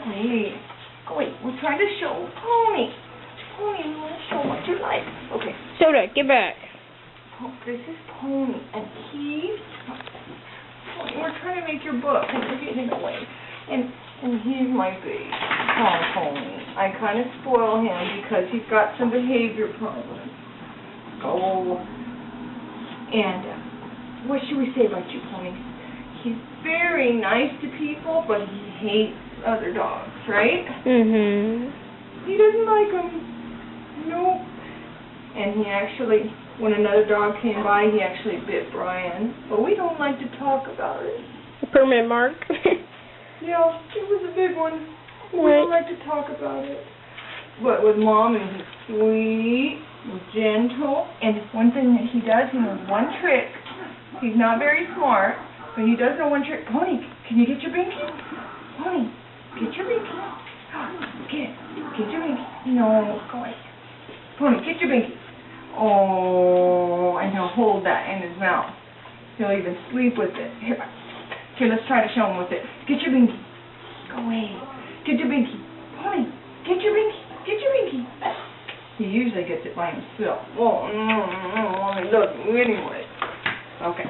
Wait. Wait, we're trying to show Pony. Pony, you want to show what you like? Okay. Soda, get back. Oh, this is Pony, and he's... Pony, we're trying to make your book, and you're getting away. And he's my baby. Oh, Pony. I kind of spoil him because he's got some behavior problems. Oh. And what should we say about you, Pony? He's very nice to people, but he hates other dogs, right? Mm-hmm. He doesn't like them. Nope. And he actually, when another dog came by, he actually bit Brian. But we don't like to talk about it. A permanent mark. Yeah, it was a big one. We don't like to talk about it. But with Mommy, he's sweet, gentle, and one thing that he does, he knows one trick. He's not very smart, but he does know one trick. Pony, can you get your binky? Pony, get your binky. Get your binky. No, go away. Pony, get your binky. Oh, and he'll hold that in his mouth. He'll even sleep with it. Here, let's try to show him with it. Get your binky. Go away. Get your binky. Pony, get your binky. Get your binky. He usually gets it by himself. Oh, Mommy loves you anyway. Okay.